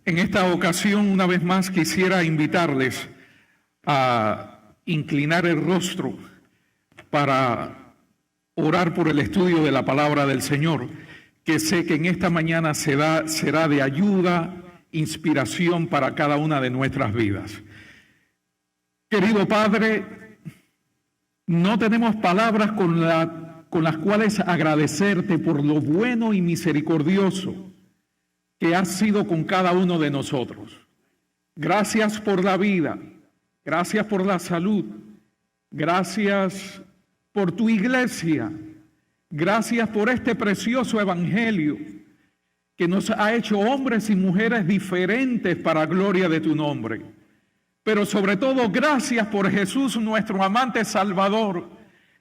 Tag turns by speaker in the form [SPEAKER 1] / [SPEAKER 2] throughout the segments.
[SPEAKER 1] En esta ocasión, una vez más, quisiera invitarles a inclinar el rostro para orar por el estudio de la palabra del Señor, que sé que en esta mañana será de ayuda, inspiración para cada una de nuestras vidas. Querido Padre, no tenemos palabras con las cuales agradecerte por lo bueno y misericordioso que has sido con cada uno de nosotros. Gracias por la vida, gracias por la salud, gracias por tu iglesia, gracias por este precioso evangelio que nos ha hecho hombres y mujeres diferentes para gloria de tu nombre. Pero sobre todo, gracias por Jesús, nuestro amante Salvador,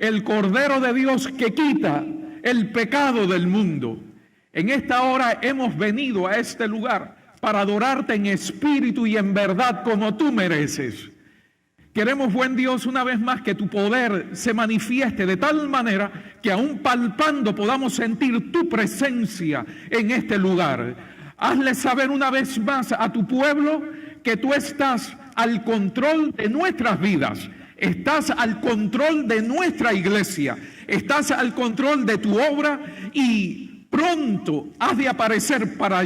[SPEAKER 1] el Cordero de Dios que quita el pecado del mundo. En esta hora hemos venido a este lugar para adorarte en espíritu y en verdad como tú mereces. Queremos, buen Dios, una vez más que tu poder se manifieste de tal manera que aún palpando podamos sentir tu presencia en este lugar. Hazle saber una vez más a tu pueblo que tú estás al control de nuestras vidas, estás al control de nuestra iglesia, estás al control de tu obra y pronto has de aparecer para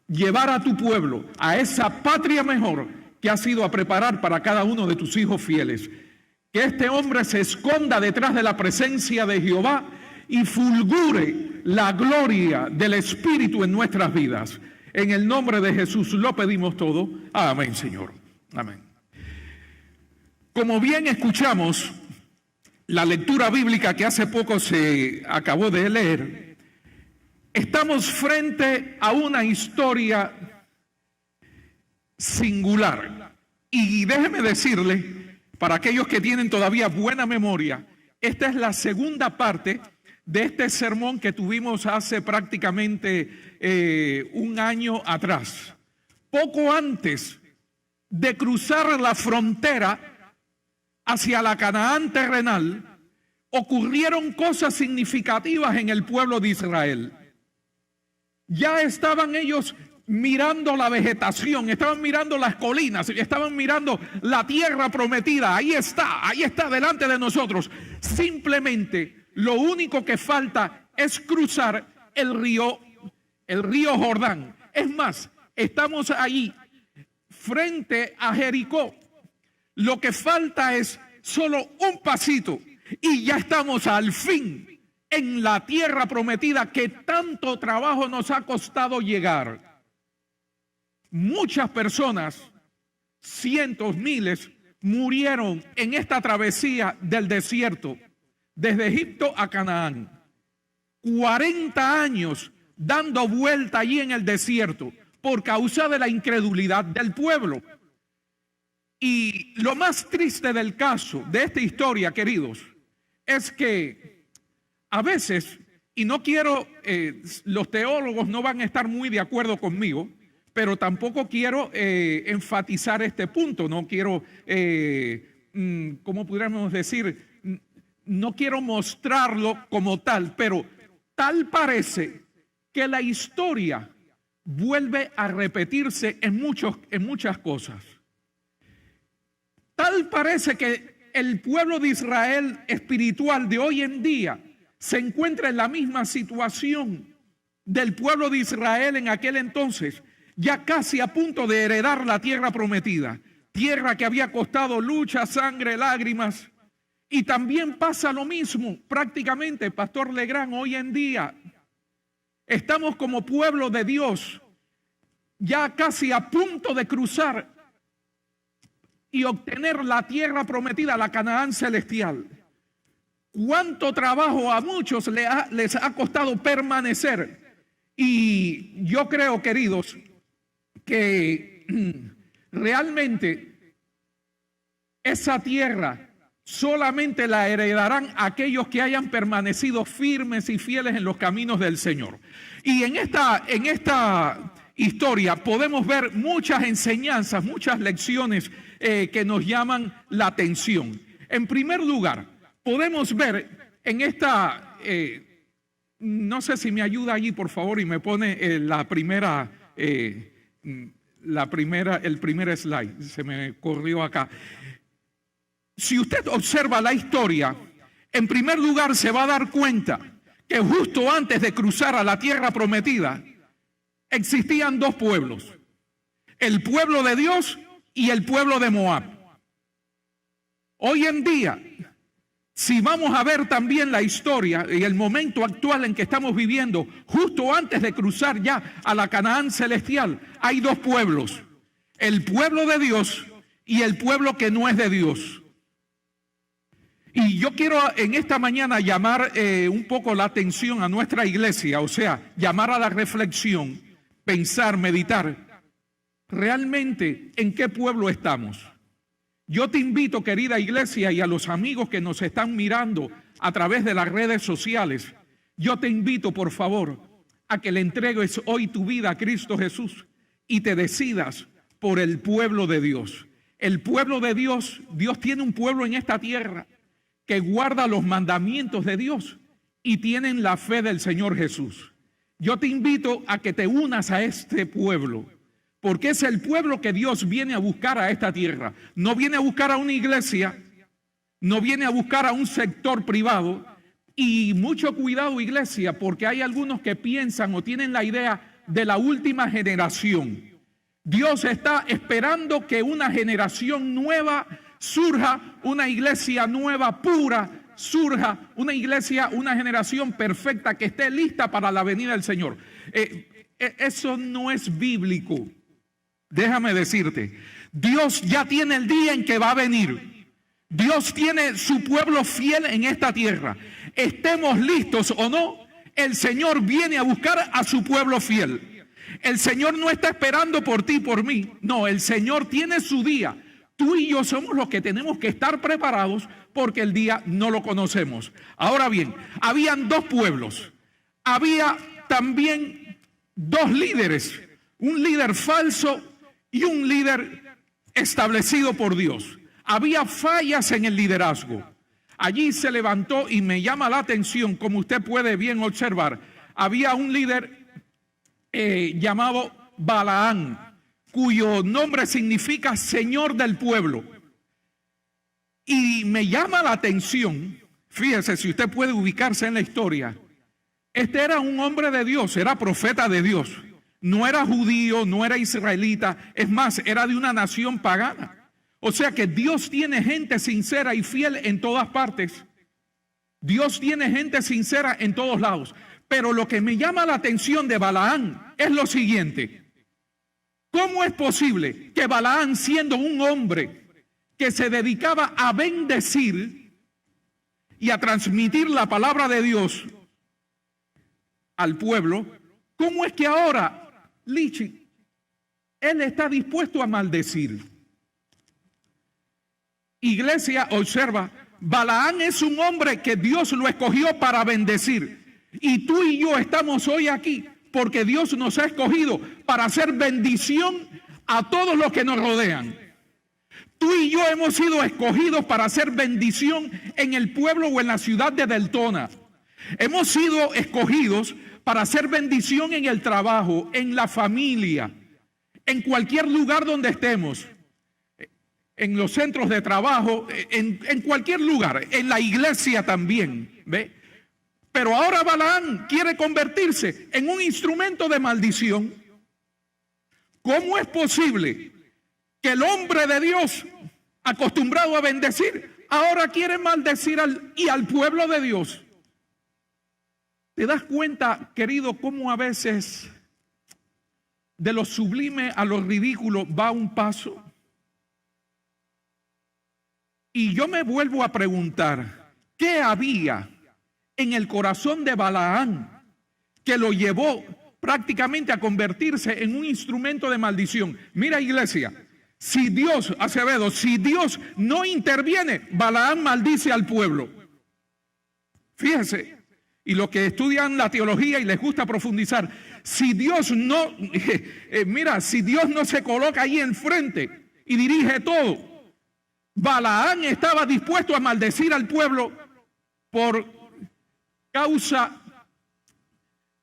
[SPEAKER 1] llevar a tu pueblo a esa patria mejor que has ido a preparar para cada uno de tus hijos fieles. Que este hombre se esconda detrás de la presencia de Jehová y fulgure la gloria del Espíritu en nuestras vidas. En el nombre de Jesús lo pedimos todo. Amén, Señor. Amén. Como bien escuchamos, la lectura bíblica que hace poco se acabó de leer, estamos frente a una historia singular. Y déjeme decirle, para aquellos que tienen todavía buena memoria, esta es la segunda parte de este sermón que tuvimos hace prácticamente un año atrás. Poco antes de cruzar la frontera hacia la Canaán terrenal, ocurrieron cosas significativas en el pueblo de Israel. Ya estaban ellos mirando la vegetación, estaban mirando las colinas, estaban mirando la tierra prometida. Ahí está delante de nosotros. Simplemente lo único que falta es cruzar el río Jordán. Es más, estamos ahí frente a Jericó. Lo que falta es solo un pasito y ya estamos al fin en la tierra prometida que tanto trabajo nos ha costado llegar. Muchas personas, cientos, miles, murieron en esta travesía del desierto, desde Egipto a Canaán. 40 años dando vuelta allí en el desierto por causa de la incredulidad del pueblo. Y lo más triste del caso de esta historia, queridos, es que a veces, y no quiero, los teólogos no van a estar muy de acuerdo conmigo, pero tampoco quiero enfatizar este punto, no quiero, ¿cómo pudiéramos decir? No quiero mostrarlo como tal, pero tal parece que la historia vuelve a repetirse en muchas cosas. Tal parece que el pueblo de Israel espiritual de hoy en día se encuentra en la misma situación del pueblo de Israel en aquel entonces, ya casi a punto de heredar la tierra prometida, tierra que había costado lucha, sangre, lágrimas. Y también pasa lo mismo prácticamente, Pastor Legrand, hoy en día. Estamos como pueblo de Dios, ya casi a punto de cruzar y obtener la tierra prometida, la Canaán celestial. Cuánto trabajo a muchos les ha costado permanecer. Y yo creo, queridos, que realmente esa tierra solamente la heredarán aquellos que hayan permanecido firmes y fieles en los caminos del Señor. Y en esta historia podemos ver muchas enseñanzas, muchas lecciones que nos llaman la atención. En primer lugar, podemos ver en esta, no sé si me ayuda allí por favor y me pone la primera el primer slide, se me corrió acá. Si usted observa la historia, en primer lugar se va a dar cuenta que justo antes de cruzar a la tierra prometida, existían dos pueblos, el pueblo de Dios y el pueblo de Moab. Hoy en día, si vamos a ver también la historia y el momento actual en que estamos viviendo, justo antes de cruzar ya a la Canaán celestial, hay dos pueblos, el pueblo de Dios y el pueblo que no es de Dios. Y yo quiero en esta mañana llamar un poco la atención a nuestra iglesia, o sea, llamar a la reflexión, pensar, meditar, realmente en qué pueblo estamos. Yo te invito, querida iglesia, y a los amigos que nos están mirando a través de las redes sociales, yo te invito, por favor, a que le entregues hoy tu vida a Cristo Jesús y te decidas por el pueblo de Dios. El pueblo de Dios, Dios tiene un pueblo en esta tierra que guarda los mandamientos de Dios y tienen la fe del Señor Jesús. Yo te invito a que te unas a este pueblo, porque es el pueblo que Dios viene a buscar a esta tierra. No viene a buscar a una iglesia, no viene a buscar a un sector privado. Y mucho cuidado, iglesia, porque hay algunos que piensan o tienen la idea de la última generación. Dios está esperando que una generación nueva surja, una iglesia nueva, pura, surja una iglesia, una generación perfecta que esté lista para la venida del Señor. Eso no es bíblico. Déjame decirte, Dios ya tiene el día en que va a venir. Dios tiene su pueblo fiel en esta tierra. Estemos listos o no, el Señor viene a buscar a su pueblo fiel. El Señor no está esperando por ti y por mí. No, el Señor tiene su día. Tú y yo somos los que tenemos que estar preparados porque el día no lo conocemos. Ahora bien, habían dos pueblos. Había también dos líderes. Un líder falso y un líder establecido por Dios. Había fallas en el liderazgo. Allí se levantó y me llama la atención, como usted puede bien observar, había un líder llamado Balaán, cuyo nombre significa Señor del pueblo. Y me llama la atención, fíjese si usted puede ubicarse en la historia, este era un hombre de Dios, era profeta de Dios, no era judío, no era israelita, es más, era de una nación pagana. O sea que Dios tiene gente sincera y fiel en todas partes. Dios tiene gente sincera en todos lados. Pero lo que me llama la atención de Balaán es lo siguiente. ¿Cómo es posible que Balaán, siendo un hombre que se dedicaba a bendecir y a transmitir la palabra de Dios al pueblo, cómo es que ahora, Lichi, él está dispuesto a maldecir? Iglesia, observa, Balaán es un hombre que Dios lo escogió para bendecir. Y tú y yo estamos hoy aquí porque Dios nos ha escogido para hacer bendición a todos los que nos rodean. Tú y yo hemos sido escogidos para hacer bendición en el pueblo o en la ciudad de Deltona. Hemos sido escogidos para hacer bendición en el trabajo, en la familia, en cualquier lugar donde estemos, en los centros de trabajo, en cualquier lugar, en la iglesia también, ¿ve? Pero ahora Balaán quiere convertirse en un instrumento de maldición. ¿Cómo es posible que el hombre de Dios, acostumbrado a bendecir, ahora quiere maldecir al pueblo de Dios? ¿Te das cuenta, querido, cómo a veces de lo sublime a lo ridículo va un paso? Y yo me vuelvo a preguntar, ¿qué había en el corazón de Balaán que lo llevó prácticamente a convertirse en un instrumento de maldición? Mira, iglesia, si Dios, Acevedo, si Dios no interviene, Balaán maldice al pueblo. Fíjense, y los que estudian la teología y les gusta profundizar, si Dios no, mira, si Dios no se coloca ahí enfrente y dirige todo, Balaán estaba dispuesto a maldecir al pueblo por causa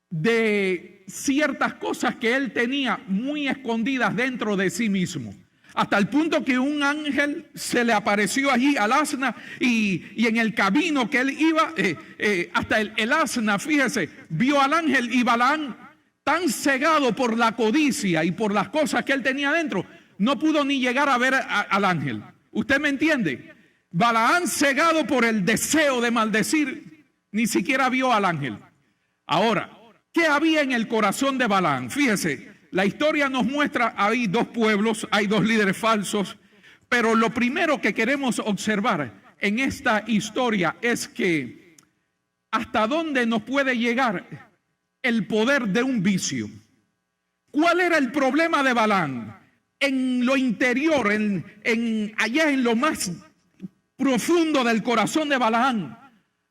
[SPEAKER 1] de ciertas cosas que él tenía muy escondidas dentro de sí mismo. Hasta el punto que un ángel se le apareció allí al asna y en el camino que él iba, hasta el asna, fíjese, vio al ángel y Balaam, tan cegado por la codicia y por las cosas que él tenía dentro, no pudo ni llegar a ver al ángel. ¿Usted me entiende? Balaam, cegado por el deseo de maldecir, ni siquiera vio al ángel. Ahora, ¿qué había en el corazón de Balaam? Fíjese, la historia nos muestra, hay dos pueblos, hay dos líderes falsos, pero lo primero que queremos observar en esta historia es que hasta dónde nos puede llegar el poder de un vicio. ¿Cuál era el problema de Balaam? En lo interior, allá en lo más profundo del corazón de Balaam,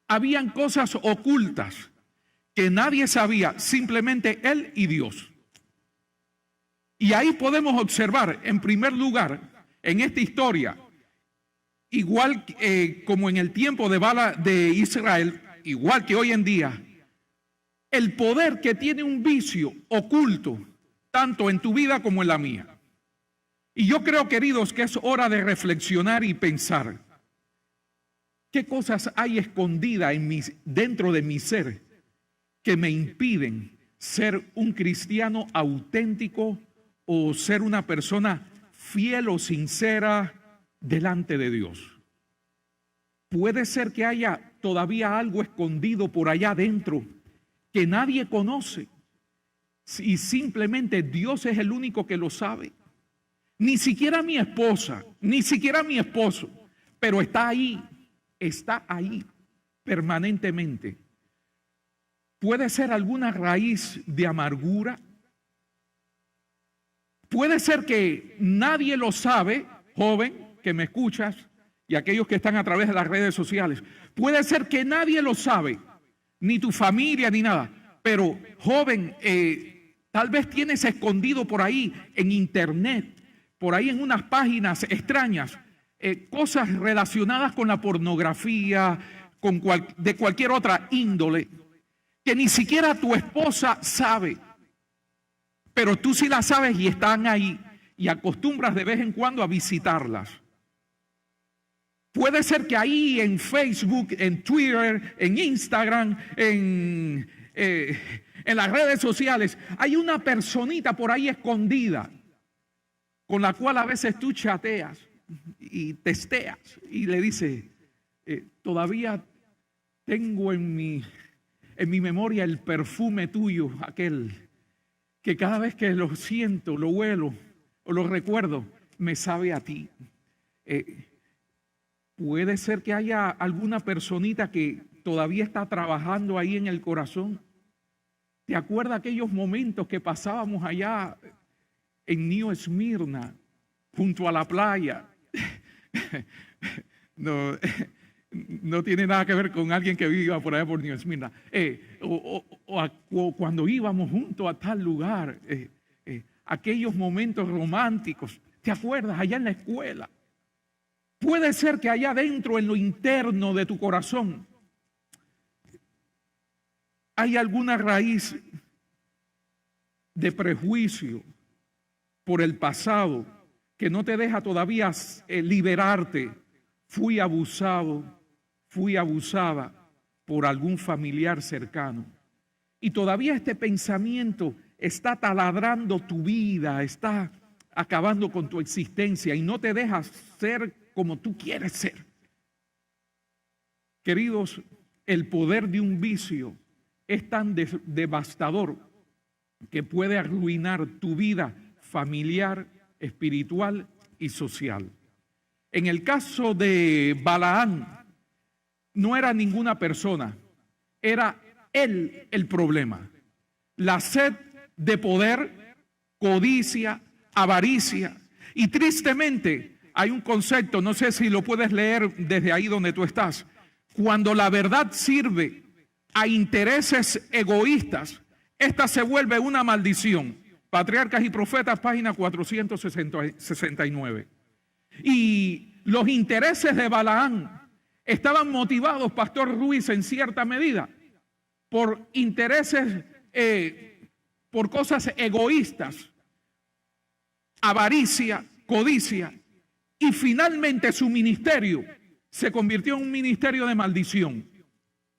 [SPEAKER 1] habían cosas ocultas que nadie sabía, simplemente él y Dios. Y ahí podemos observar, en primer lugar, en esta historia, igual como en el tiempo de Israel, igual que hoy en día, el poder que tiene un vicio oculto, tanto en tu vida como en la mía. Y yo creo, queridos, que es hora de reflexionar y pensar, ¿qué cosas hay escondidas dentro de mi ser que me impiden ser un cristiano auténtico o ser una persona fiel o sincera delante de Dios? Puede ser que haya todavía algo escondido por allá adentro que nadie conoce y simplemente Dios es el único que lo sabe. Ni siquiera mi esposa, ni siquiera mi esposo, pero está ahí permanentemente. Puede ser alguna raíz de amargura. Puede ser que nadie lo sabe, joven, que me escuchas, y aquellos que están a través de las redes sociales. Puede ser que nadie lo sabe, ni tu familia, ni nada. Pero, joven, tal vez tienes escondido por ahí en internet, por ahí en unas páginas extrañas, cosas relacionadas con la pornografía, de cualquier otra índole, que ni siquiera tu esposa sabe. Pero tú sí las sabes y están ahí y acostumbras de vez en cuando a visitarlas. Puede ser que ahí en Facebook, en Twitter, en Instagram, en las redes sociales, hay una personita por ahí escondida con la cual a veces tú chateas y testeas y le dices, todavía tengo en mi memoria el perfume tuyo, aquel que cada vez que lo siento, lo huelo o lo recuerdo, me sabe a ti. Puede ser que haya alguna personita que todavía está trabajando ahí en el corazón. ¿Te acuerdas aquellos momentos que pasábamos allá en New Esmirna, junto a la playa? No tiene nada que ver con alguien que viva por allá por New Esmirna. O cuando íbamos juntos a tal lugar, aquellos momentos románticos. ¿Te acuerdas? Allá en la escuela. Puede ser que allá adentro, en lo interno de tu corazón, hay alguna raíz de prejuicio por el pasado que no te deja todavía liberarte. Fui abusado, fui abusada por algún familiar cercano. Y todavía este pensamiento está taladrando tu vida, está acabando con tu existencia y no te dejas ser como tú quieres ser. Queridos, el poder de un vicio es tan devastador que puede arruinar tu vida familiar, espiritual y social. En el caso de Balaam, no era ninguna persona, era él el problema. La sed de poder, codicia, avaricia. Y tristemente hay un concepto, no sé si lo puedes leer desde ahí donde tú estás. Cuando la verdad sirve a intereses egoístas, esta se vuelve una maldición. Patriarcas y Profetas, página 469. Y los intereses de Balaam estaban motivados, Pastor Ruiz, en cierta medida, por intereses por cosas egoístas, avaricia, codicia, y finalmente su ministerio se convirtió en un ministerio de maldición.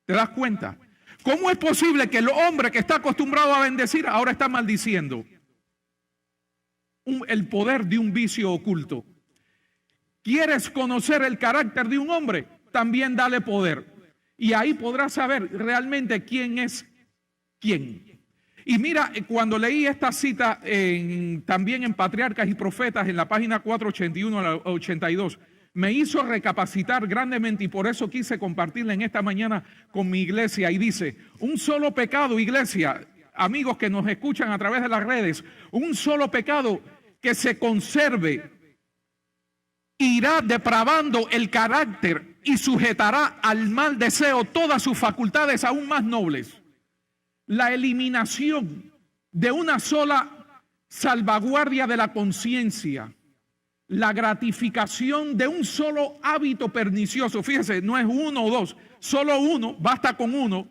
[SPEAKER 1] ¿Te das cuenta? ¿Cómo es posible que el hombre que está acostumbrado a bendecir ahora está maldiciendo? El poder de un vicio oculto. ¿Quieres conocer el carácter de un hombre? También dale poder. Y ahí podrás saber realmente quién es quién. Y mira, cuando leí esta cita también en Patriarcas y Profetas, en la página 481 a 82, me hizo recapacitar grandemente y por eso quise compartirla en esta mañana con mi iglesia. Y dice, un solo pecado, iglesia, amigos que nos escuchan a través de las redes, un solo pecado que se conserve irá depravando el carácter y sujetará al mal deseo todas sus facultades aún más nobles. La eliminación de una sola salvaguardia de la conciencia, la gratificación de un solo hábito pernicioso, fíjese, no es uno o dos, solo uno, basta con uno,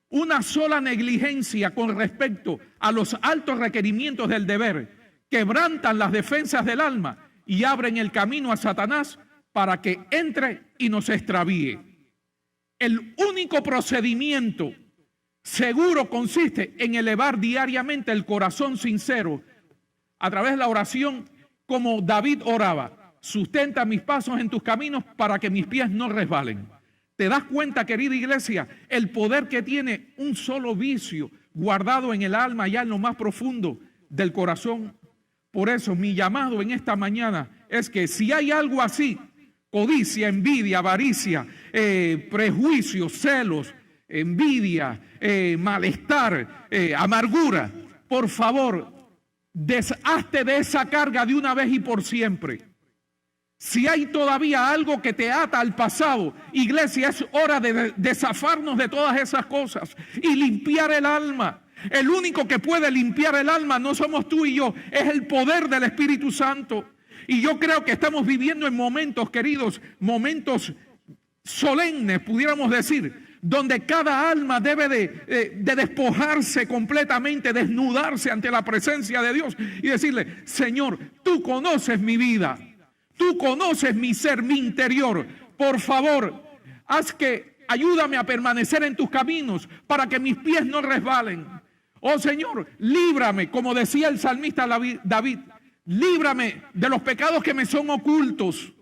[SPEAKER 1] una sola negligencia con respecto a los altos requerimientos del deber, quebrantan las defensas del alma y abren el camino a Satanás para que entre y nos extravíe. El único procedimiento seguro consiste en elevar diariamente el corazón sincero a través de la oración, como David oraba: sustenta mis pasos en tus caminos para que mis pies no resbalen. ¿Te das cuenta, querida iglesia, el poder que tiene un solo vicio guardado en el alma, ya en lo más profundo del corazón? Por eso mi llamado en esta mañana es que si hay algo así, codicia, envidia, avaricia, prejuicios, celos, envidia, malestar, amargura, por favor, deshazte de esa carga de una vez y por siempre. Si hay todavía algo que te ata al pasado, iglesia, es hora de zafarnos de todas esas cosas y limpiar el alma. El único que puede limpiar el alma no somos tú y yo, es el poder del Espíritu Santo. Y yo creo que estamos viviendo en momentos, queridos, momentos solemnes, pudiéramos decir, donde cada alma debe de despojarse completamente, desnudarse ante la presencia de Dios y decirle: Señor, tú conoces mi vida, tú conoces mi ser, mi interior. Por favor, ayúdame a permanecer en tus caminos para que mis pies no resbalen. Oh Señor, líbrame, como decía el salmista David, líbrame de los pecados que me son ocultos.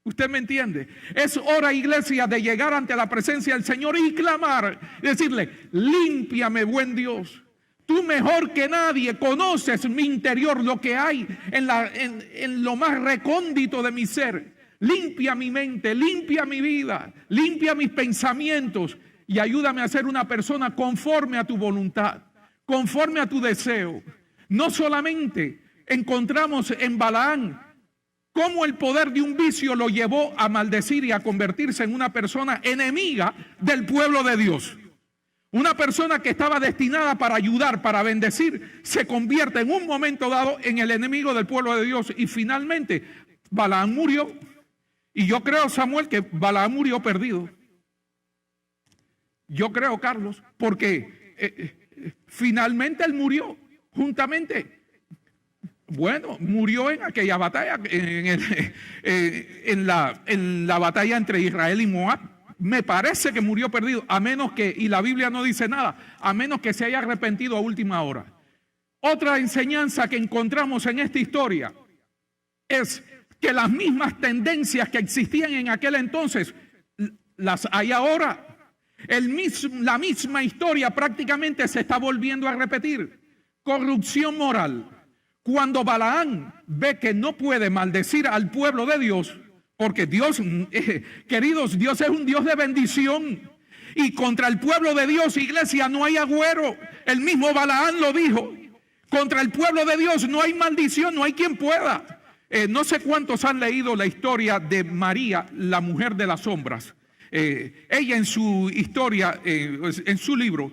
[SPEAKER 1] ¿Usted me entiende? Es hora, iglesia, de llegar ante la presencia del Señor y clamar, decirle: límpiame, buen Dios. Tú mejor que nadie conoces mi interior, lo que hay en lo más recóndito de mi ser. Limpia mi mente, limpia mi vida, limpia mis pensamientos y ayúdame a ser una persona conforme a tu voluntad, conforme a tu deseo. No solamente encontramos en Balaam cómo el poder de un vicio lo llevó a maldecir y a convertirse en una persona enemiga del pueblo de Dios. Una persona que estaba destinada para ayudar, para bendecir, se convierte en un momento dado en el enemigo del pueblo de Dios. Y finalmente Balaam murió. Y yo creo, Samuel, que Balaam murió perdido. Yo creo, Carlos, porque finalmente él murió juntamente. Bueno, murió en aquella batalla, en la batalla entre Israel y Moab. Me parece que murió perdido, a menos que, y la Biblia no dice nada, a menos que se haya arrepentido a última hora. Otra enseñanza que encontramos en esta historia es que las mismas tendencias que existían en aquel entonces, las hay ahora. La misma historia prácticamente se está volviendo a repetir. Corrupción moral. Cuando Balaam ve que no puede maldecir al pueblo de Dios, porque Dios, queridos, Dios es un Dios de bendición. Y contra el pueblo de Dios, iglesia, no hay agüero. El mismo Balaam lo dijo. Contra el pueblo de Dios no hay maldición, no hay quien pueda. No sé cuántos han leído la historia de María, la mujer de las sombras. Ella en su historia, en su libro,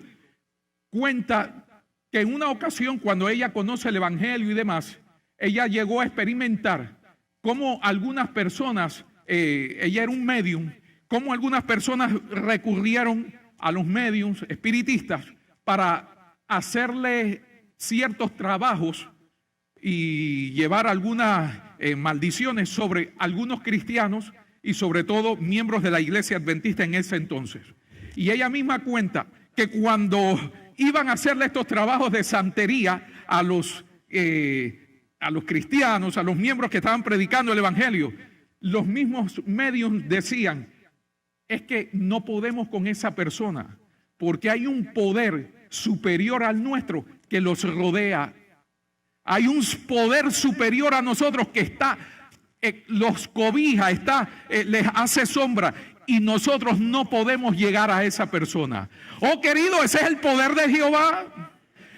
[SPEAKER 1] cuenta que en una ocasión, cuando ella conoce el evangelio y demás, ella llegó a experimentar cómo algunas personas, ella era un medium, cómo algunas personas recurrieron a los mediums espiritistas para hacerle ciertos trabajos y llevar algunas maldiciones sobre algunos cristianos y sobre todo miembros de la iglesia adventista en ese entonces. Y ella misma cuenta que cuando iban a hacerle estos trabajos de santería a los cristianos, a los miembros que estaban predicando el evangelio, los mismos medios decían: es que no podemos con esa persona porque hay un poder superior al nuestro que los rodea. Hay un poder superior a nosotros que está, los cobija, les hace sombra, y nosotros no podemos llegar a esa persona. Oh, querido, ese es el poder de Jehová.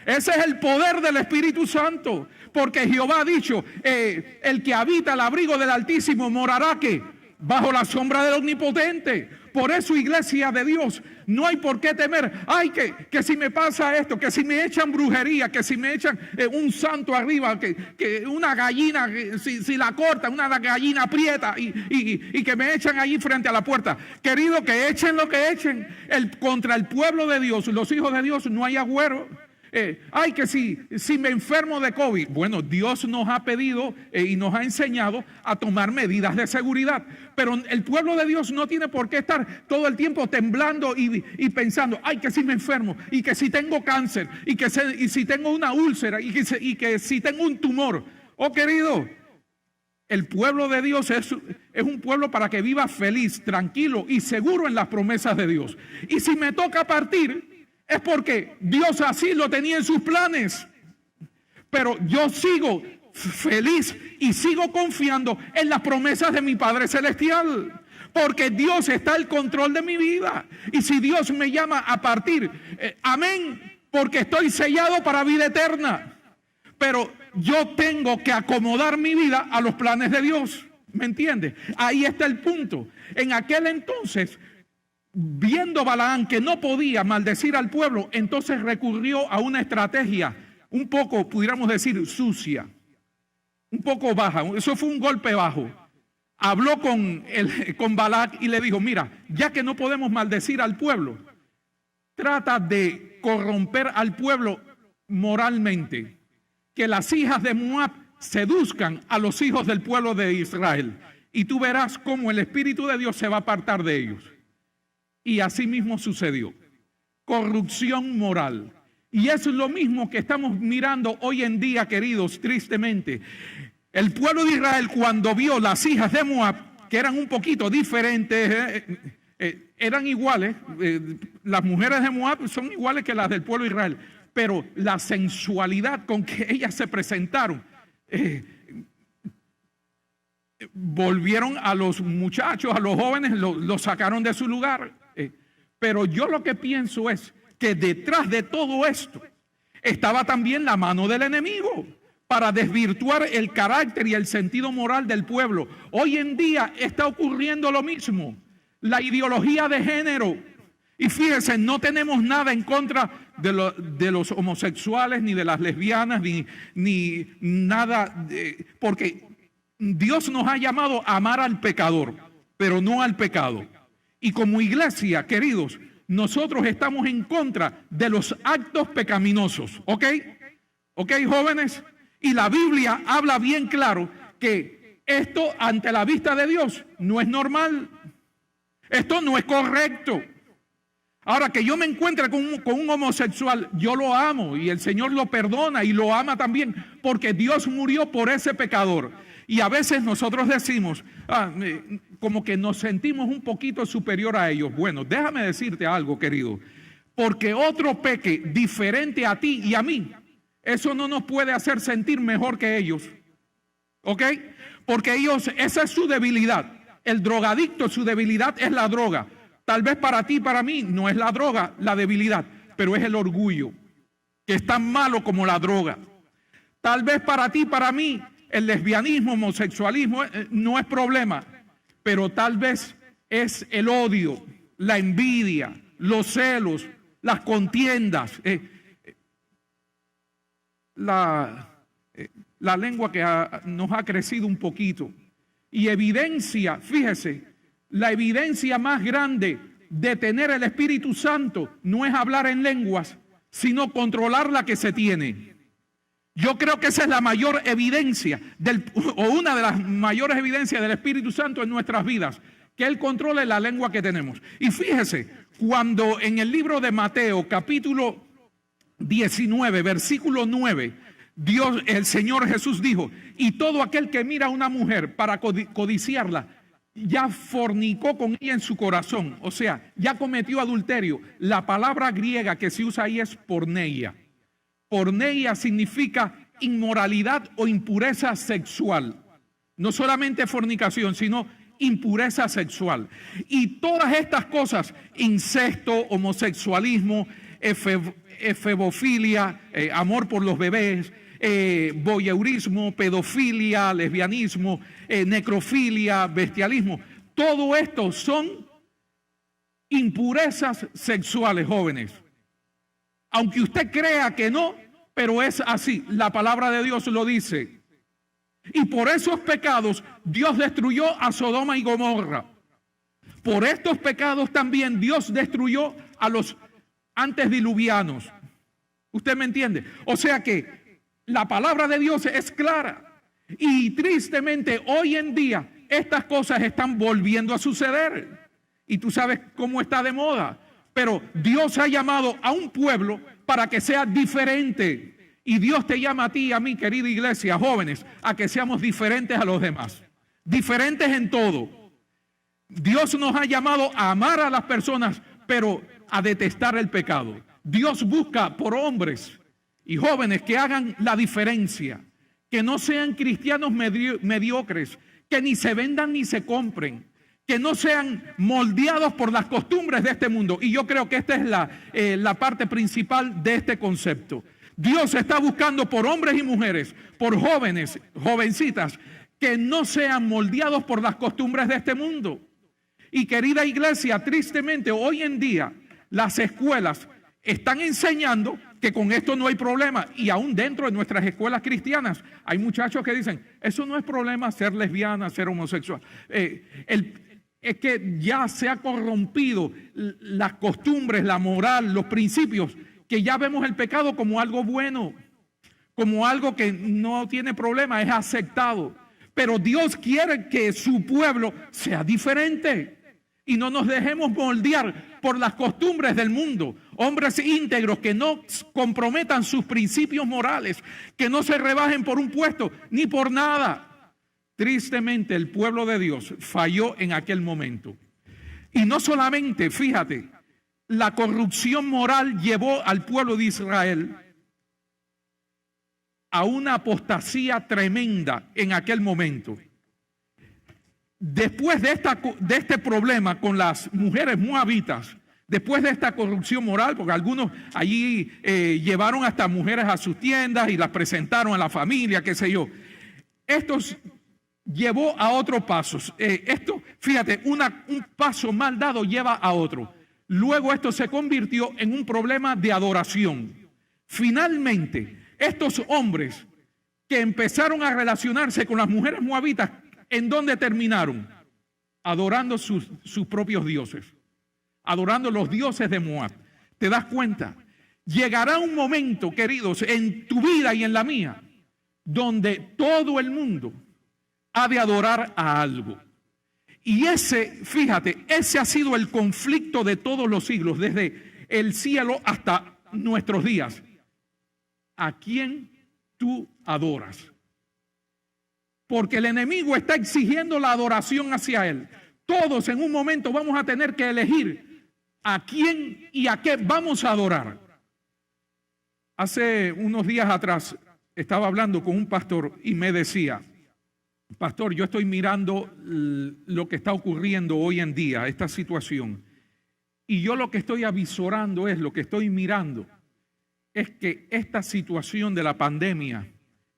[SPEAKER 1] Ese es el poder del Espíritu Santo. Porque Jehová ha dicho, el que habita al abrigo del Altísimo morará ¿qué? Bajo la sombra del Omnipotente. Por eso, iglesia de Dios, no hay por qué temer. Ay, que si me pasa esto, que si me echan brujería, que si me echan un santo arriba, que una gallina, si la cortan, una gallina aprieta y que me echan allí frente a la puerta. Querido, que echen lo que echen. Contra el pueblo de Dios, los hijos de Dios, no hay agüero. Ay, que si me enfermo de COVID. Bueno, Dios nos ha pedido y nos ha enseñado a tomar medidas de seguridad. Pero el pueblo de Dios no tiene por qué estar todo el tiempo temblando y pensando: ay, que si me enfermo, y que si tengo cáncer, y si tengo una úlcera, y que si tengo un tumor. Oh, querido, el pueblo de Dios es un pueblo para que viva feliz, tranquilo y seguro en las promesas de Dios. Y si me toca partir, es porque Dios así lo tenía en sus planes. Pero yo sigo feliz y sigo confiando en las promesas de mi Padre Celestial. Porque Dios está al control de mi vida. Y si Dios me llama a partir, amén, porque estoy sellado para vida eterna. Pero yo tengo que acomodar mi vida a los planes de Dios. ¿Me entiendes? Ahí está el punto. En aquel entonces, viendo Balaam que no podía maldecir al pueblo, entonces recurrió a una estrategia un poco, pudiéramos decir, sucia, un poco baja. Eso fue un golpe bajo. Habló con Balac y le dijo: mira, ya que no podemos maldecir al pueblo, trata de corromper al pueblo moralmente, que las hijas de Moab seduzcan a los hijos del pueblo de Israel, y tú verás cómo el Espíritu de Dios se va a apartar de ellos. Y así mismo sucedió. Corrupción moral. Y es lo mismo que estamos mirando hoy en día, queridos, tristemente. El pueblo de Israel, cuando vio las hijas de Moab, que eran un poquito diferentes, eran iguales, las mujeres de Moab son iguales que las del pueblo de Israel, pero la sensualidad con que ellas se presentaron, volvieron a los muchachos, a los jóvenes, los sacaron de su lugar. Pero yo lo que pienso es que detrás de todo esto estaba también la mano del enemigo para desvirtuar el carácter y el sentido moral del pueblo. Hoy en día está ocurriendo lo mismo. La ideología de género. Y fíjense, no tenemos nada en contra de los homosexuales, ni de las lesbianas, ni nada, porque Dios nos ha llamado a amar al pecador, pero no al pecado. Y como iglesia, queridos, nosotros estamos en contra de los actos pecaminosos. ¿Ok? ¿Ok, jóvenes? Y la Biblia habla bien claro que esto ante la vista de Dios no es normal. Esto no es correcto. Ahora, que yo me encuentre con un homosexual, yo lo amo y el Señor lo perdona y lo ama también, porque Dios murió por ese pecador. Y a veces nosotros decimos, como que nos sentimos un poquito superior a ellos. Bueno, déjame decirte algo, querido. Porque otro peque diferente a ti y a mí, eso no nos puede hacer sentir mejor que ellos. ¿Ok? Porque ellos, esa es su debilidad. El drogadicto, su debilidad es la droga. Tal vez para ti y para mí no es la droga la debilidad, pero es el orgullo, que es tan malo como la droga. Tal vez para ti y para mí el lesbianismo, homosexualismo no es problema, pero tal vez es el odio, la envidia, los celos, las contiendas, la lengua que nos ha crecido un poquito. Y evidencia, fíjese, la evidencia más grande de tener el Espíritu Santo no es hablar en lenguas, sino controlar la que se tiene. Yo creo que esa es la mayor evidencia, o una de las mayores evidencias del Espíritu Santo en nuestras vidas, que Él controle la lengua que tenemos. Y fíjese, cuando en el libro de Mateo, capítulo 19, versículo 9, el Señor Jesús dijo, y todo aquel que mira a una mujer para codiciarla, ya fornicó con ella en su corazón, o sea, ya cometió adulterio. La palabra griega que se usa ahí es porneia. Porneia significa inmoralidad o impureza sexual. No solamente fornicación, sino impureza sexual. Y todas estas cosas, incesto, homosexualismo, efebofilia, amor por los bebés, voyeurismo, pedofilia, lesbianismo, necrofilia, bestialismo, todo esto son impurezas sexuales, jóvenes. Aunque usted crea que no, pero es así. La palabra de Dios lo dice. Y por esos pecados Dios destruyó a Sodoma y Gomorra. Por estos pecados también Dios destruyó a los antediluvianos. ¿Usted me entiende? O sea que la palabra de Dios es clara. Y tristemente hoy en día estas cosas están volviendo a suceder. Y tú sabes cómo está de moda. Pero Dios ha llamado a un pueblo para que sea diferente. Y Dios te llama a ti y a mí, querida iglesia, jóvenes, a que seamos diferentes a los demás. Diferentes en todo. Dios nos ha llamado a amar a las personas, pero a detestar el pecado. Dios busca por hombres y jóvenes que hagan la diferencia. Que no sean cristianos mediocres, que ni se vendan ni se compren. Que no sean moldeados por las costumbres de este mundo. Y yo creo que esta es la parte principal de este concepto. Dios está buscando por hombres y mujeres, por jóvenes, jovencitas, que no sean moldeados por las costumbres de este mundo. Y querida iglesia, tristemente hoy en día las escuelas están enseñando que con esto no hay problema. Y aún dentro de nuestras escuelas cristianas hay muchachos que dicen, eso no es problema ser lesbiana, ser homosexual. Es que ya se ha corrompido las costumbres, la moral, los principios, que ya vemos el pecado como algo bueno, como algo que no tiene problema, es aceptado. Pero Dios quiere que su pueblo sea diferente y no nos dejemos moldear por las costumbres del mundo. Hombres íntegros que no comprometan sus principios morales, que no se rebajen por un puesto ni por nada. Tristemente el pueblo de Dios falló en aquel momento. Y no solamente, fíjate, la corrupción moral llevó al pueblo de Israel a una apostasía tremenda en aquel momento. Después de este problema con las mujeres moabitas, después de esta corrupción moral, porque algunos allí llevaron hasta mujeres a sus tiendas y las presentaron a la familia, qué sé yo. Estos llevó a otro paso. Fíjate, un paso mal dado lleva a otro. Luego esto se convirtió en un problema de adoración. Finalmente, estos hombres que empezaron a relacionarse con las mujeres moabitas, ¿en dónde terminaron? Adorando sus propios dioses. Adorando los dioses de Moab. ¿Te das cuenta? Llegará un momento, queridos, en tu vida y en la mía, donde todo el mundo ha de adorar a algo. Y fíjate, ese ha sido el conflicto de todos los siglos, desde el cielo hasta nuestros días. ¿A quién tú adoras? Porque el enemigo está exigiendo la adoración hacia él. Todos en un momento vamos a tener que elegir a quién y a qué vamos a adorar. Hace unos días atrás estaba hablando con un pastor y me decía, pastor, yo estoy mirando lo que está ocurriendo hoy en día, esta situación. Y yo lo que estoy avisorando lo que estoy mirando, es que esta situación de la pandemia,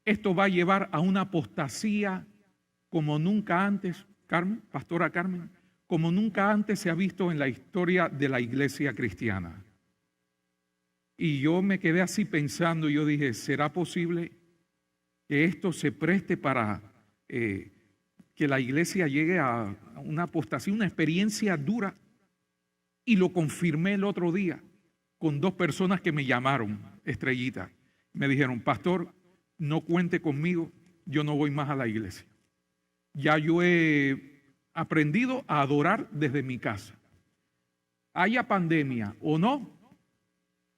[SPEAKER 1] esto va a llevar a una apostasía como nunca antes, Pastora Carmen, como nunca antes se ha visto en la historia de la iglesia cristiana. Y yo me quedé así pensando, yo dije, ¿será posible que esto se preste para que la iglesia llegue a una apostasía, una experiencia dura? Y lo confirmé el otro día con 2 personas que me llamaron, Estrellita. Me dijeron, pastor, no cuente conmigo, yo no voy más a la iglesia. Ya yo he aprendido a adorar desde mi casa. Haya pandemia o no,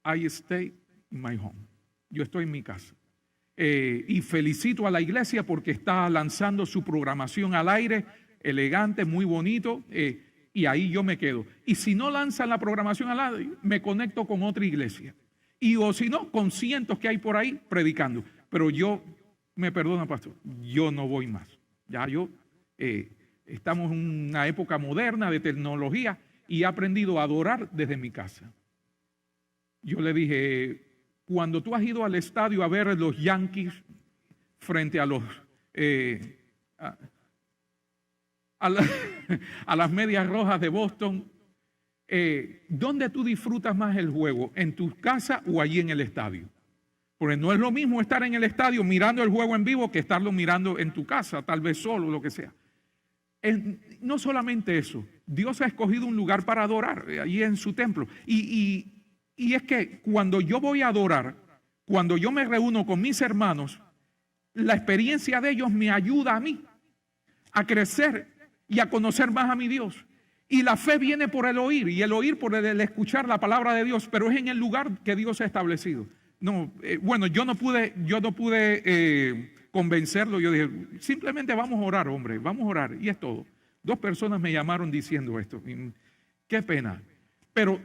[SPEAKER 1] I stay in my home. Yo estoy en mi casa. Y felicito a la iglesia porque está lanzando su programación al aire, elegante, muy bonito, y ahí yo me quedo. Y si no lanzan la programación al aire, me conecto con otra iglesia. Y o si no, con cientos que hay por ahí predicando. Pero yo, me perdona, pastor, yo no voy más. Ya yo, estamos en una época moderna de tecnología y he aprendido a adorar desde mi casa. Yo le dije, cuando tú has ido al estadio a ver los Yankees frente a los a las Medias Rojas de Boston, ¿dónde tú disfrutas más el juego? ¿En tu casa o allí en el estadio? Porque no es lo mismo estar en el estadio mirando el juego en vivo que estarlo mirando en tu casa, tal vez solo, lo que sea. No solamente eso, Dios ha escogido un lugar para adorar, allí en su templo. Y es que cuando yo voy a adorar, cuando yo me reúno con mis hermanos, la experiencia de ellos me ayuda a mí a crecer y a conocer más a mi Dios. Y la fe viene por el oír, y el oír por el escuchar la palabra de Dios, pero es en el lugar que Dios ha establecido. No, bueno, yo no pude convencerlo. Yo dije, simplemente vamos a orar, hombre, vamos a orar, y es todo. 2 personas me llamaron diciendo esto. Qué pena. Pero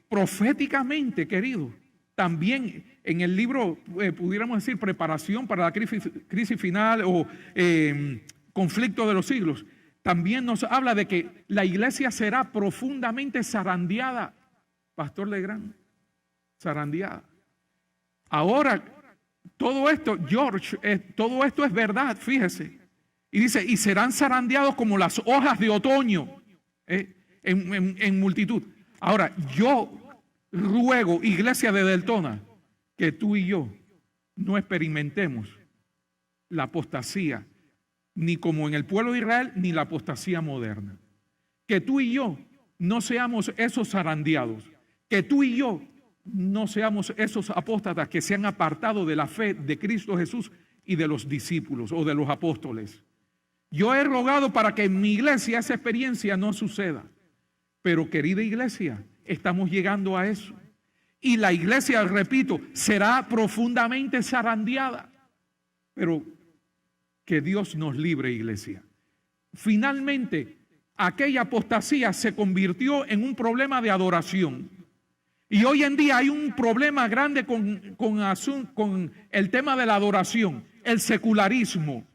[SPEAKER 1] proféticamente, querido, también en el libro, pudiéramos decir, preparación para la crisis final o conflicto de los siglos, también nos habla de que la iglesia será profundamente zarandeada. Pastor Legrand, zarandeada. Ahora, todo esto, George, todo esto es verdad, fíjese. Y dice, y serán zarandeados como las hojas de otoño, en multitud. Ahora, yo ruego, iglesia de Deltona, que tú y yo no experimentemos la apostasía, ni como en el pueblo de Israel, ni la apostasía moderna. Que tú y yo no seamos esos zarandeados. Que tú y yo no seamos esos apóstatas que se han apartado de la fe de Cristo Jesús y de los discípulos o de los apóstoles. Yo he rogado para que en mi iglesia esa experiencia no suceda. Pero querida iglesia, estamos llegando a eso. Y la iglesia, repito, será profundamente zarandeada. Pero que Dios nos libre, iglesia. Finalmente, aquella apostasía se convirtió en un problema de adoración. Y hoy en día hay un problema grande con el tema de la adoración, el secularismo.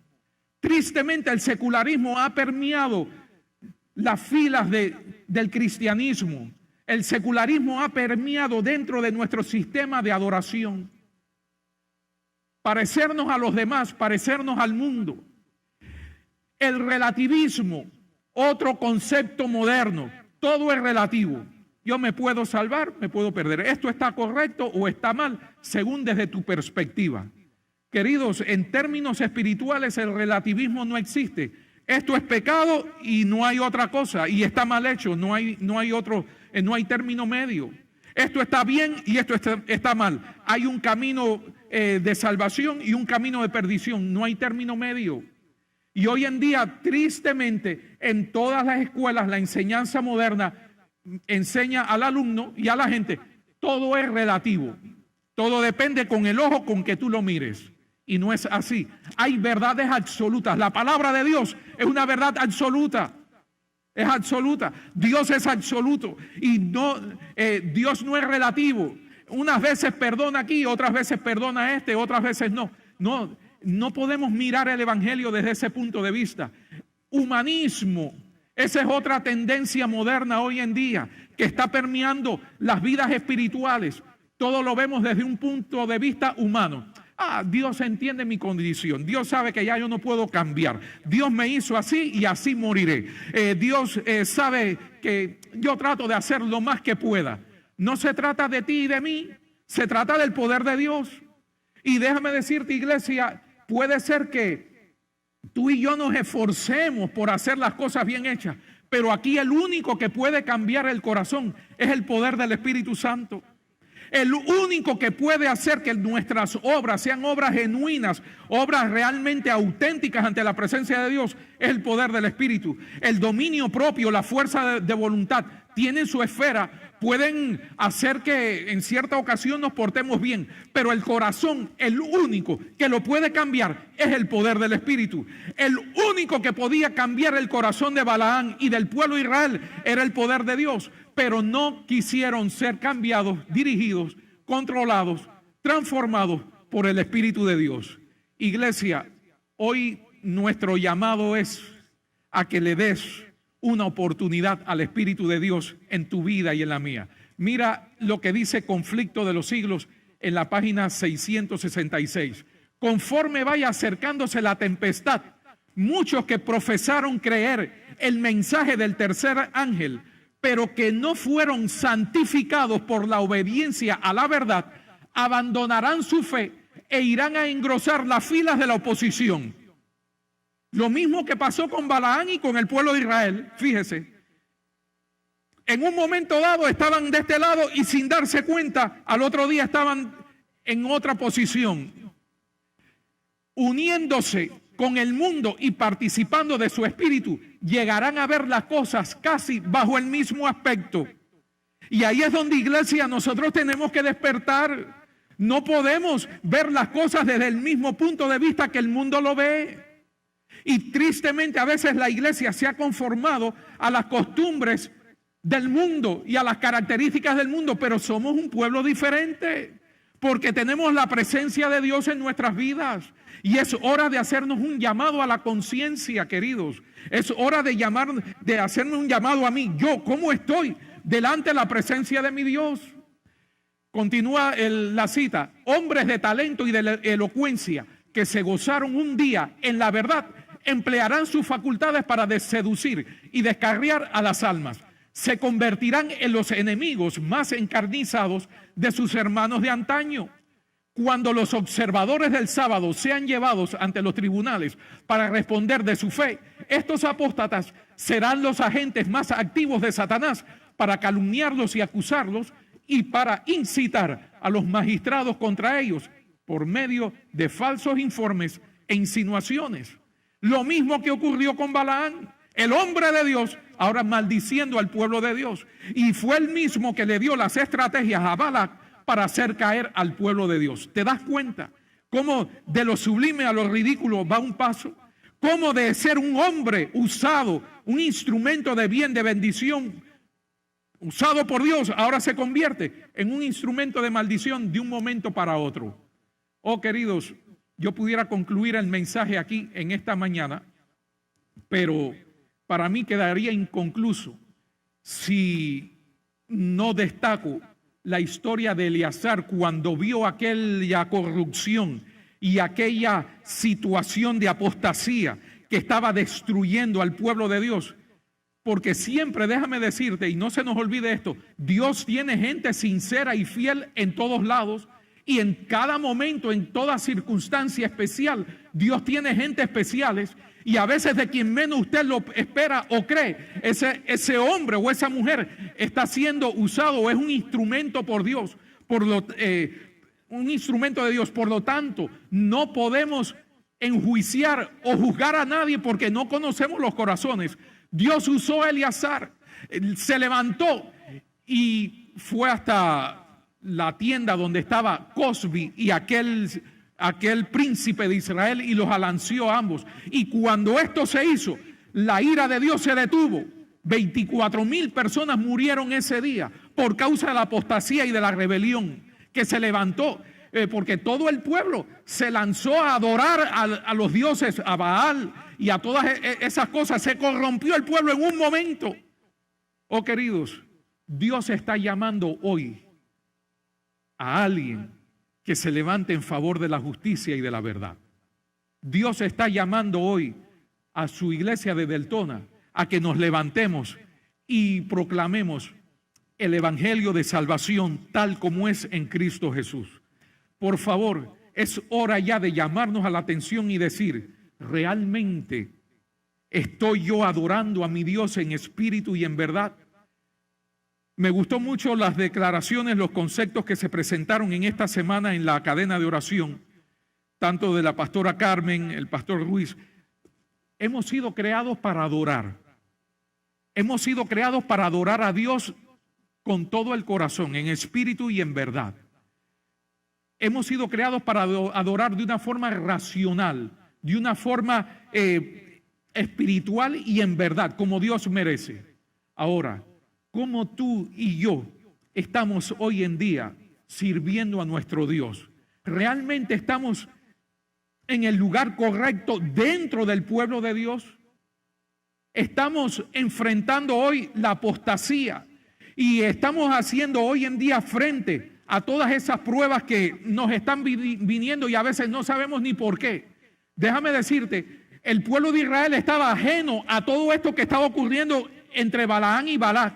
[SPEAKER 1] Tristemente, el secularismo ha permeado las filas del cristianismo. El secularismo ha permeado dentro de nuestro sistema de adoración. Parecernos a los demás, parecernos al mundo. El relativismo, otro concepto moderno. Todo es relativo. Yo me puedo salvar, me puedo perder. Esto está correcto o está mal, según desde tu perspectiva. Queridos, en términos espirituales el relativismo no existe. Esto es pecado y no hay otra cosa, y está mal hecho, no hay término medio. Esto está bien y esto está mal. Hay un camino de salvación y un camino de perdición, no hay término medio. Y hoy en día, tristemente, en todas las escuelas, la enseñanza moderna enseña al alumno y a la gente, todo es relativo. Todo depende con el ojo con que tú lo mires. Y no es así. Hay verdades absolutas. La palabra de Dios es una verdad absoluta. Es absoluta. Dios es absoluto. Y Dios no es relativo. Unas veces perdona aquí, otras veces perdona otras veces no. No podemos mirar el evangelio desde ese punto de vista. Humanismo. Esa es otra tendencia moderna hoy en día que está permeando las vidas espirituales. Todo lo vemos desde un punto de vista humano. Dios entiende mi condición. Dios sabe que ya yo no puedo cambiar. Dios me hizo así y así moriré. Dios sabe que yo trato de hacer lo más que pueda. No se trata de ti y de mí. Se trata del poder de Dios. Y déjame decirte, iglesia, puede ser que tú y yo nos esforcemos por hacer las cosas bien hechas, Pero aquí el único que puede cambiar el corazón es el poder del Espíritu Santo. El único que puede hacer que nuestras obras sean obras genuinas, obras realmente auténticas ante la presencia de Dios, es el poder del Espíritu. El dominio propio, la fuerza de voluntad, tienen su esfera, pueden hacer que en cierta ocasión nos portemos bien, pero el corazón, el único que lo puede cambiar es el poder del Espíritu. El único que podía cambiar el corazón de Balaán y del pueblo de Israel era el poder de Dios, pero no quisieron ser cambiados, dirigidos, controlados, transformados por el Espíritu de Dios. Iglesia, hoy nuestro llamado es a que le des una oportunidad al Espíritu de Dios en tu vida y en la mía. Mira lo que dice Conflicto de los Siglos en la página 666. Conforme vaya acercándose la tempestad, muchos que profesaron creer el mensaje del tercer ángel, pero que no fueron santificados por la obediencia a la verdad, abandonarán su fe e irán a engrosar las filas de la oposición. Lo mismo que pasó con Balaán y con el pueblo de Israel, fíjese. En un momento dado estaban de este lado y sin darse cuenta, al otro día estaban en otra posición, uniéndose con el mundo y participando de su espíritu, llegarán a ver las cosas casi bajo el mismo aspecto. Y ahí es donde, iglesia, nosotros tenemos que despertar. No podemos ver las cosas desde el mismo punto de vista que el mundo lo ve. Y tristemente a veces la iglesia se ha conformado a las costumbres del mundo y a las características del mundo, pero somos un pueblo diferente porque tenemos la presencia de Dios en nuestras vidas. Y es hora de hacernos un llamado a la conciencia, queridos. Es hora de hacerme un llamado a mí. Yo, ¿cómo estoy delante de la presencia de mi Dios? Continúa la cita. Hombres de talento y de elocuencia que se gozaron un día en la verdad, emplearán sus facultades para seducir y descarriar a las almas. Se convertirán en los enemigos más encarnizados de sus hermanos de antaño. Cuando los observadores del sábado sean llevados ante los tribunales para responder de su fe, estos apóstatas serán los agentes más activos de Satanás para calumniarlos y acusarlos y para incitar a los magistrados contra ellos por medio de falsos informes e insinuaciones. Lo mismo que ocurrió con Balaán, el hombre de Dios, ahora maldiciendo al pueblo de Dios. Y fue el mismo que le dio las estrategias a Balac para hacer caer al pueblo de Dios. ¿Te das cuenta cómo de lo sublime a lo ridículo va un paso? Cómo de ser un hombre usado, un instrumento de bien, de bendición, usado por Dios, ahora se convierte en un instrumento de maldición de un momento para otro. Oh, queridos, yo pudiera concluir el mensaje aquí en esta mañana, pero para mí quedaría inconcluso si no destaco la historia de Eleazar cuando vio aquella corrupción y aquella situación de apostasía que estaba destruyendo al pueblo de Dios. Porque siempre, déjame decirte, y no se nos olvide esto, Dios tiene gente sincera y fiel en todos lados. Y en cada momento, en toda circunstancia especial, Dios tiene gente especiales. Y a veces de quien menos usted lo espera o cree, ese hombre o esa mujer está siendo usado o es un instrumento por Dios, un instrumento de Dios. Por lo tanto, no podemos enjuiciar o juzgar a nadie porque no conocemos los corazones. Dios usó a Eleazar, se levantó y fue hasta la tienda donde estaba Cosbi y aquel príncipe de Israel y los alanció a ambos. Y cuando esto se hizo, la ira de Dios se detuvo. 24,000 personas murieron ese día por causa de la apostasía y de la rebelión que se levantó, porque todo el pueblo se lanzó a adorar a los dioses, a Baal y a todas esas cosas. Se corrompió el pueblo en un momento. Oh, queridos, Dios está llamando hoy a alguien que se levante en favor de la justicia y de la verdad. Dios está llamando hoy a su iglesia de Deltona a que nos levantemos y proclamemos el evangelio de salvación tal como es en Cristo Jesús. Por favor, es hora ya de llamarnos a la atención y decir, realmente ¿Estoy yo adorando a mi Dios en espíritu y en verdad? Me gustó mucho las declaraciones, los conceptos que se presentaron en esta semana en la cadena de oración, tanto de la pastora Carmen, el pastor Ruiz. Hemos sido creados para adorar. Hemos sido creados para adorar a Dios con todo el corazón, en espíritu y en verdad. Hemos sido creados para adorar de una forma racional, de una forma espiritual y en verdad, como Dios merece. Ahora, ¿cómo tú y yo estamos hoy en día sirviendo a nuestro Dios? ¿Realmente estamos en el lugar correcto dentro del pueblo de Dios? Estamos enfrentando hoy la apostasía y estamos haciendo hoy en día frente a todas esas pruebas que nos están viniendo y a veces no sabemos ni por qué. Déjame decirte, el pueblo de Israel estaba ajeno a todo esto que estaba ocurriendo entre Balaán y Balac.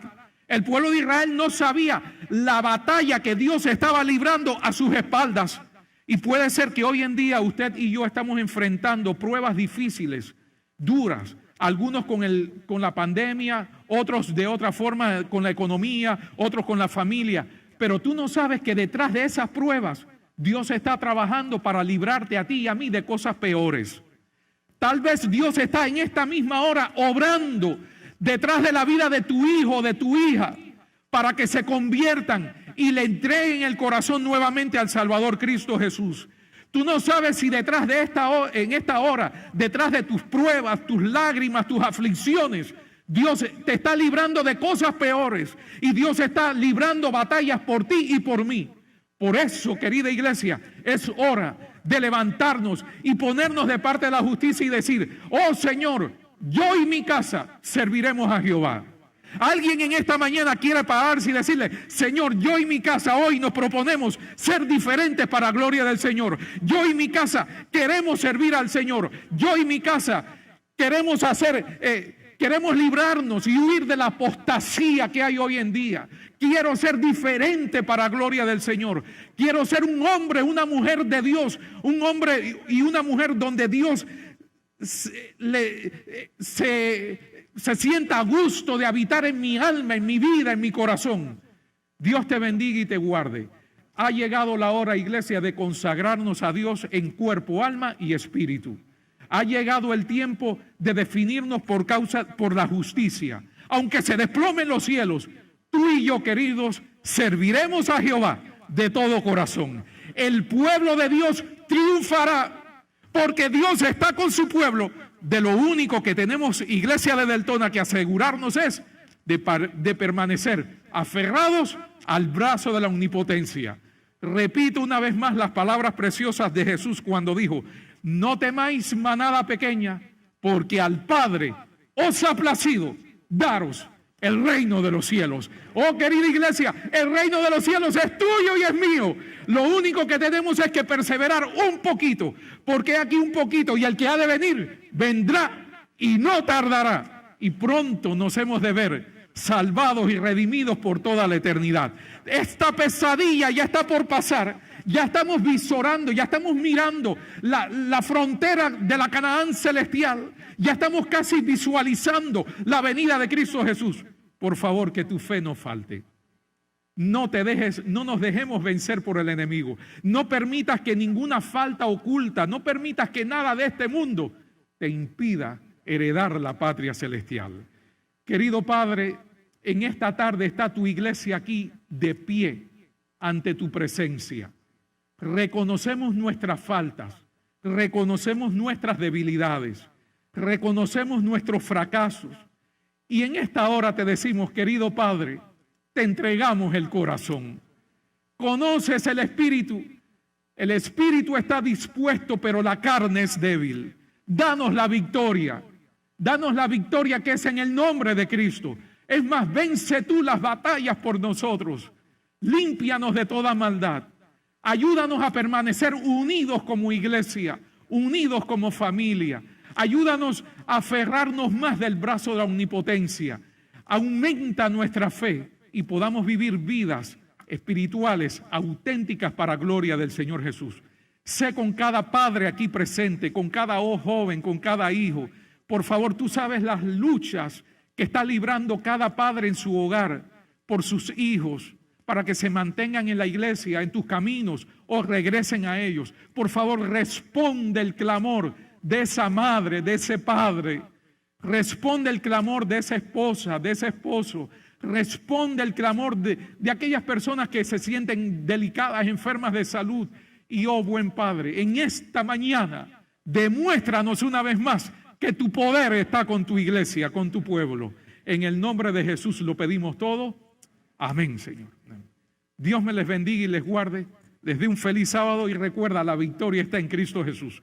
[SPEAKER 1] El pueblo de Israel no sabía la batalla que Dios estaba librando a sus espaldas. Y puede ser que hoy en día usted y yo estamos enfrentando pruebas difíciles, duras, algunos con la pandemia, otros de otra forma con la economía, otros con la familia. Pero tú no sabes que detrás de esas pruebas Dios está trabajando para librarte a ti y a mí de cosas peores. Tal vez Dios está en esta misma hora obrando detrás de la vida de tu hijo, de tu hija, para que se conviertan y le entreguen el corazón nuevamente al Salvador Cristo Jesús. Tú no sabes si detrás de en esta hora, detrás de tus pruebas, tus lágrimas, tus aflicciones, Dios te está librando de cosas peores y Dios está librando batallas por ti y por mí. Por eso, querida iglesia, es hora de levantarnos y ponernos de parte de la justicia y decir: oh Señor, yo y mi casa serviremos a Jehová. Alguien en esta mañana quiere pararse y decirle: Señor, yo y mi casa hoy nos proponemos ser diferentes para la gloria del Señor. Yo y mi casa queremos servir al Señor. Yo y mi casa queremos queremos librarnos y huir de la apostasía que hay hoy en día. Quiero ser diferente para la gloria del Señor. Quiero ser un hombre, una mujer de Dios, un hombre y una mujer donde Dios se sienta a gusto de habitar en mi alma, en mi vida, en mi corazón. Dios te bendiga y te guarde. Ha llegado la hora, iglesia, de consagrarnos a Dios en cuerpo, alma y espíritu. Ha llegado el tiempo de definirnos por la justicia. Aunque se desplomen los cielos, tú y yo, queridos, serviremos a Jehová de todo corazón. El pueblo de Dios triunfará porque Dios está con su pueblo. De lo único que tenemos, iglesia de Deltona, que asegurarnos es de permanecer aferrados al brazo de la omnipotencia. Repito una vez más las palabras preciosas de Jesús cuando dijo: no temáis, manada pequeña, porque al Padre os ha placido daros el reino de los cielos. Oh, querida iglesia, el reino de los cielos es tuyo y es mío. Lo único que tenemos es que perseverar un poquito, porque aquí un poquito, y el que ha de venir, vendrá y no tardará. Y pronto nos hemos de ver salvados y redimidos por toda la eternidad. Esta pesadilla ya está por pasar. Ya estamos visorando, ya estamos mirando la frontera de la Canaán celestial. Ya estamos casi visualizando la venida de Cristo Jesús. Por favor, que tu fe no falte. No nos dejemos vencer por el enemigo. No permitas que ninguna falta oculta, no permitas que nada de este mundo te impida heredar la patria celestial. Querido Padre, en esta tarde está tu iglesia aquí de pie ante tu presencia. Reconocemos nuestras faltas, reconocemos nuestras debilidades, reconocemos nuestros fracasos. Y en esta hora te decimos: querido Padre, te entregamos el corazón. Conoces el espíritu está dispuesto, pero la carne es débil. Danos la victoria que es en el nombre de Cristo. Es más, vence tú las batallas por nosotros. Límpianos de toda maldad. Ayúdanos a permanecer unidos como iglesia, unidos como familia. Ayúdanos a aferrarnos más del brazo de la omnipotencia. Aumenta nuestra fe y podamos vivir vidas espirituales auténticas para gloria del Señor Jesús. Sé con cada padre aquí presente, con cada joven, con cada hijo, Por favor, tú sabes las luchas que está librando cada padre en su hogar por sus hijos, para que se mantengan en la iglesia, en tus caminos, o regresen a ellos. Por favor, responde el clamor de esa madre, de ese padre. Responde el clamor de esa esposa, de ese esposo. Responde el clamor de aquellas personas que se sienten delicadas, enfermas de salud. Y oh buen Padre, en esta mañana, demuéstranos una vez más que tu poder está con tu iglesia, con tu pueblo. En el nombre de Jesús lo pedimos todo. Amén, Señor. Dios me les bendiga y les guarde. Les dé un feliz sábado y recuerda, la victoria está en Cristo Jesús.